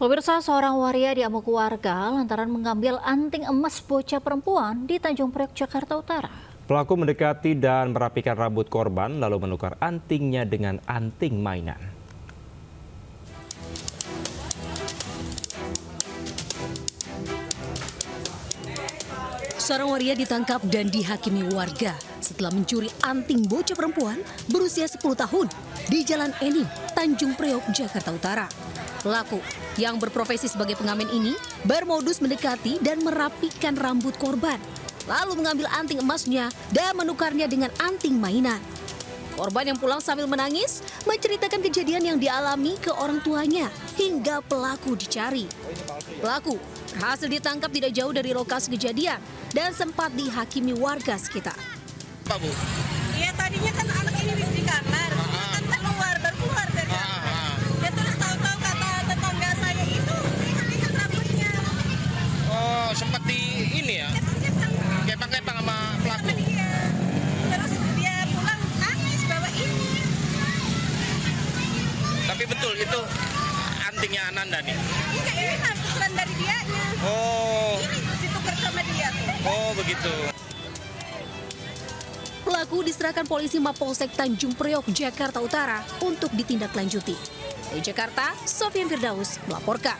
Pemirsa, seorang waria diamuk warga lantaran mengambil anting emas bocah perempuan di Tanjung Priok, Jakarta Utara. Pelaku mendekati dan merapikan rambut korban lalu menukar antingnya dengan anting mainan. Seorang waria ditangkap dan dihakimi warga setelah mencuri anting bocah perempuan berusia 10 tahun di Jalan Enim, Tanjung Priok, Jakarta Utara. Pelaku yang berprofesi sebagai pengamen ini bermodus mendekati dan merapikan rambut korban, lalu mengambil anting emasnya dan menukarnya dengan anting mainan. Korban yang pulang sambil menangis menceritakan kejadian yang dialami ke orang tuanya hingga pelaku dicari. Pelaku berhasil ditangkap tidak jauh dari lokasi kejadian dan sempat dihakimi warga sekitar. Pak, Bu? Iya, tadinya kan anak ini di kamar, kan baru keluar dari kamar. Ya terus tahu-tahu kata tetangga saya itu lihat rambutnya. Oh, sempat di ini ya? Kepang-kepang sama pelaku. Sama dia. Terus dia pulang nangis bawa ini. Tapi betul itu antingnya Ananda nih. Enggak, ini bukan dari dianya. Oh, Ini ditukar sama dia tuh. oh begitu. Pelaku diserahkan polisi Mapolsek Tanjung Priok, Jakarta Utara untuk ditindaklanjuti. Dari Jakarta, Sofian Firdaus melaporkan.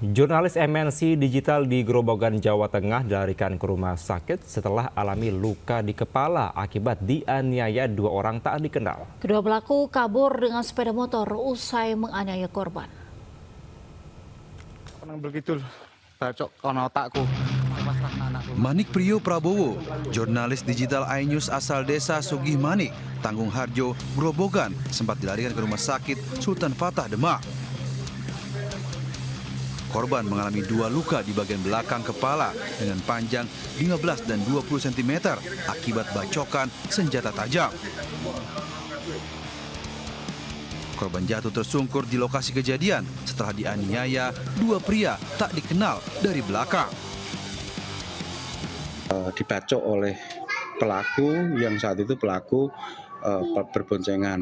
Jurnalis MNC Digital di Grobogan, Jawa Tengah dilarikan ke rumah sakit setelah alami luka di kepala akibat dianiaya dua orang tak dikenal. Kedua pelaku kabur dengan sepeda motor usai menganiaya korban. Begitu bacok kono otakku. Manik Priyo Prabowo, jurnalis digital iNews asal desa Sugih Manik, Tanggung Harjo, Grobogan, sempat dilarikan ke rumah sakit Sultan Fatah Demak. Korban mengalami dua luka di bagian belakang kepala dengan panjang 15 dan 20 cm akibat bacokan senjata tajam. Korban jatuh tersungkur di lokasi kejadian setelah dianiaya dua pria tak dikenal dari belakang. Dibacok oleh pelaku yang saat itu pelaku berboncengan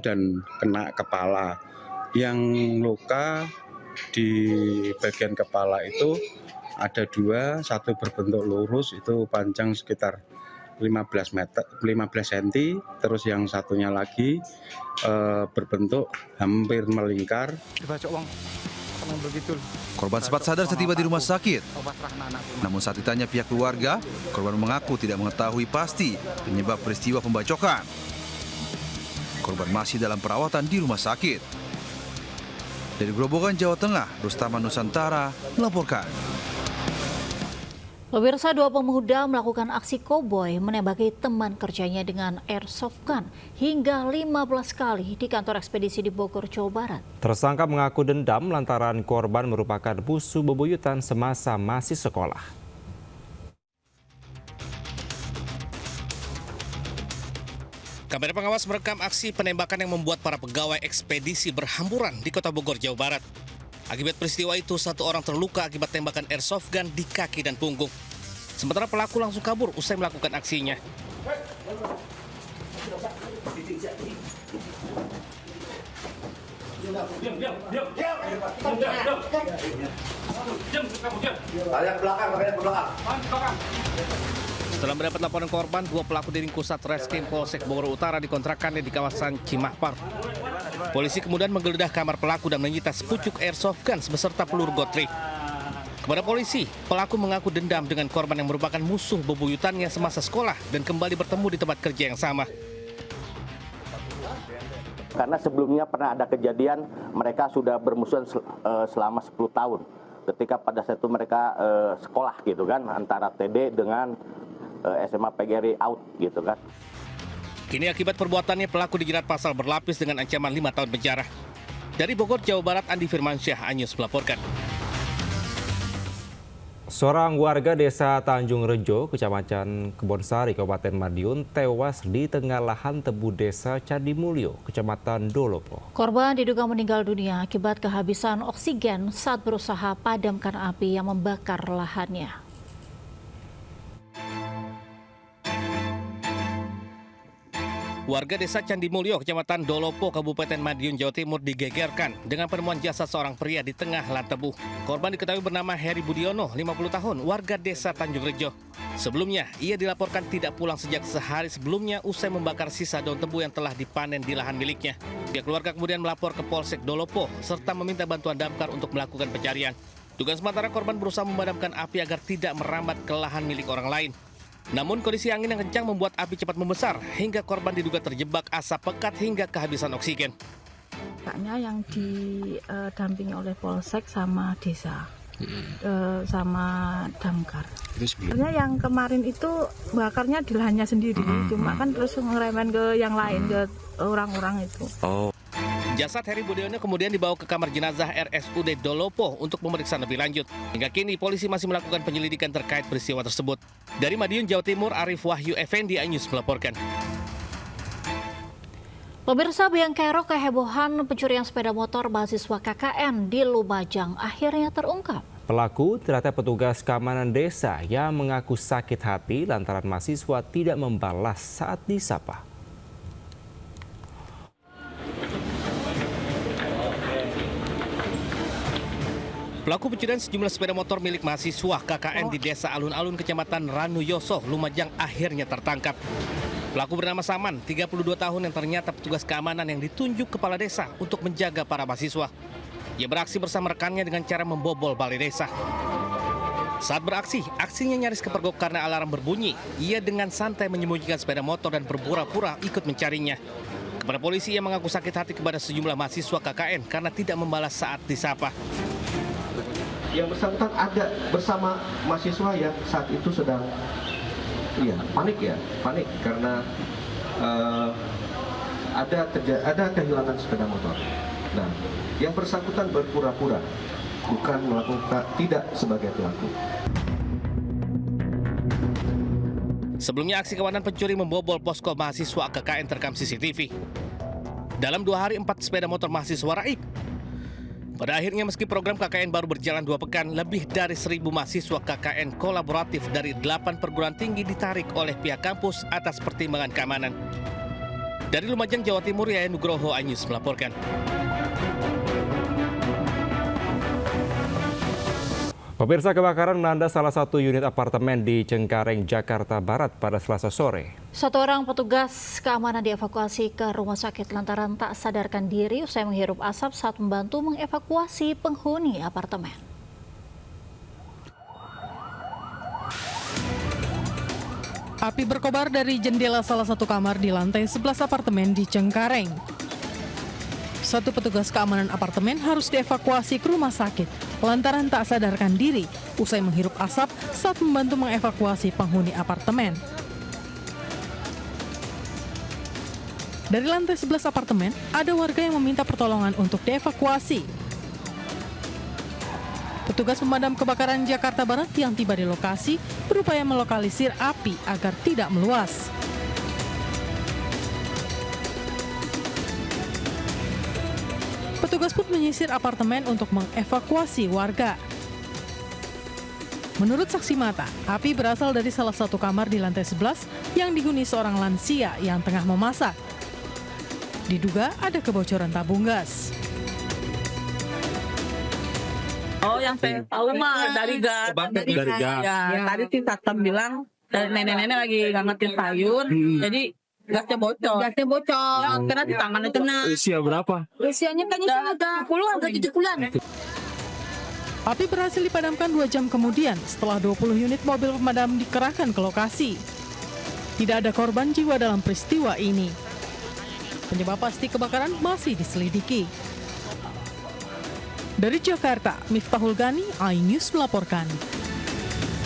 dan kena kepala. Yang luka di bagian kepala itu ada dua, satu berbentuk lurus itu panjang sekitar 15 cm, terus yang satunya lagi berbentuk hampir melingkar. Dibacok wong. Begitu. Korban sempat sadar setiba di rumah sakit. Namun saat ditanya pihak keluarga, korban mengaku tidak mengetahui pasti penyebab peristiwa pembacokan. Korban masih dalam perawatan di rumah sakit. Dari Grobogan, Jawa Tengah, Rustaman Nusantara melaporkan. Pemirsa, dua pemuda melakukan aksi koboi menembaki teman kerjanya dengan airsoft gun hingga 15 kali di kantor ekspedisi di Bogor, Jawa Barat. Tersangka mengaku dendam lantaran korban merupakan musuh bebuyutan semasa masih sekolah. Kamera pengawas merekam aksi penembakan yang membuat para pegawai ekspedisi berhamburan di Kota Bogor, Jawa Barat. Akibat peristiwa itu, satu orang terluka akibat tembakan airsoft gun di kaki dan punggung. Sementara pelaku langsung kabur usai melakukan aksinya. Setelah mendapat laporan korban, dua pelaku diringkus Satreskrim Polsek Bogor Utara di kontrakannya di kawasan Cimahpar. Polisi kemudian menggeledah kamar pelaku dan menyita sepucuk airsoft gun beserta peluru gotri. Kepada polisi, pelaku mengaku dendam dengan korban yang merupakan musuh bebuyutannya semasa sekolah dan kembali bertemu di tempat kerja yang sama. Karena sebelumnya pernah ada kejadian mereka sudah bermusuhan selama 10 tahun. Ketika pada saat itu mereka sekolah gitu kan, antara TD dengan SMA PGRI out gitu kan. Kini akibat perbuatannya pelaku dijerat pasal berlapis dengan ancaman 5 tahun penjara. Dari Bogor, Jawa Barat, Andi Firmansyah, iNews melaporkan. Seorang warga desa Tanjung Rejo, Kecamatan Kebonsari, Kabupaten Madiun, tewas di tengah lahan tebu desa Cadimulyo, Kecamatan Dolopo. Korban diduga meninggal dunia akibat kehabisan oksigen saat berusaha padamkan api yang membakar lahannya. Warga desa Candi Mulyo, Kecamatan Dolopo, Kabupaten Madiun, Jawa Timur digegerkan dengan penemuan jasad seorang pria di tengah Lantebu. Korban diketahui bernama Heri Budiono, 50 tahun, warga desa Tanjung Rejo. Sebelumnya, ia dilaporkan tidak pulang sejak sehari sebelumnya usai membakar sisa daun tebu yang telah dipanen di lahan miliknya. Pihak keluarga kemudian melapor ke Polsek Dolopo serta meminta bantuan damkar untuk melakukan pencarian. Dugaan sementara korban berusaha memadamkan api agar tidak merambat ke lahan milik orang lain. Namun kondisi angin yang kencang membuat api cepat membesar hingga korban diduga terjebak asap pekat hingga kehabisan oksigen. Kakaknya yang didampingi oleh Polsek sama desa, sama damkar. Sebenarnya yang kemarin itu bakarnya di lahannya sendiri, cuma kan terus ngeremen ke yang lain, ke orang-orang itu. Jasad Heri Budiono kemudian dibawa ke kamar jenazah RSUD Dolopo untuk pemeriksaan lebih lanjut. Hingga kini polisi masih melakukan penyelidikan terkait peristiwa tersebut. Dari Madiun, Jawa Timur, Arif Wahyu Effendi, iNews melaporkan. Pemirsa, biang kerok kehebohan pencurian sepeda motor mahasiswa KKN di Lumajang akhirnya terungkap. Pelaku ternyata petugas keamanan desa yang mengaku sakit hati lantaran mahasiswa tidak membalas saat disapa. Pelaku pencurian sejumlah sepeda motor milik mahasiswa KKN di Desa Alun-Alun, Kecamatan Ranuyoso, Lumajang akhirnya tertangkap. Pelaku bernama Saman, 32 tahun yang ternyata petugas keamanan yang ditunjuk kepala desa untuk menjaga para mahasiswa. Ia beraksi bersama rekannya dengan cara membobol balai desa. Saat beraksi, aksinya nyaris kepergok karena alarm berbunyi. Ia dengan santai menyembunyikan sepeda motor dan berpura-pura ikut mencarinya. Kepada polisi, ia mengaku sakit hati kepada sejumlah mahasiswa KKN karena tidak membalas saat disapa. Yang bersangkutan ada bersama mahasiswa yang saat itu sedang panik karena ada kehilangan sepeda motor. Nah, yang bersangkutan berpura-pura bukan melakukan, tidak sebagai pelaku. Sebelumnya aksi kawanan pencuri membobol posko mahasiswa KKN terekam CCTV. Dalam 2 hari 4 sepeda motor mahasiswa raib. Pada akhirnya meski program KKN baru berjalan 2 pekan, lebih dari 1.000 mahasiswa KKN kolaboratif dari 8 perguruan tinggi ditarik oleh pihak kampus atas pertimbangan keamanan. Dari Lumajang, Jawa Timur, Yayan Nugroho, iNews melaporkan. Pemirsa, kebakaran melanda salah satu unit apartemen di Cengkareng, Jakarta Barat pada Selasa sore. 1 orang petugas keamanan dievakuasi ke rumah sakit lantaran tak sadarkan diri usai menghirup asap saat membantu mengevakuasi penghuni apartemen. Api berkobar dari jendela salah satu kamar di lantai 11 apartemen di Cengkareng. 1 petugas keamanan apartemen harus dievakuasi ke rumah sakit lantaran tak sadarkan diri usai menghirup asap saat membantu mengevakuasi penghuni apartemen. Dari lantai 11 apartemen, ada warga yang meminta pertolongan untuk dievakuasi. Petugas pemadam kebakaran Jakarta Barat yang tiba di lokasi berupaya melokalisir api agar tidak meluas. Petugas pun menyisir apartemen untuk mengevakuasi warga. Menurut saksi mata, api berasal dari salah satu kamar di lantai 11 yang dihuni seorang lansia yang tengah memasak. Diduga ada kebocoran tabung gas. Oh, yang saya tahu mah dari gas. Ya, tadi si Satam bilang dari nenek-nenek lagi ngangetin sayur, jadi gasnya bocor. Ya, kena di tangannya kena. Usia berapa? Usianya kayaknya sudah 70-an. Api berhasil dipadamkan 2 jam kemudian setelah 20 unit mobil pemadam dikerahkan ke lokasi. Tidak ada korban jiwa dalam peristiwa ini. Penyebab pasti kebakaran masih diselidiki. Dari Jakarta, Miftahul Gani, iNews melaporkan.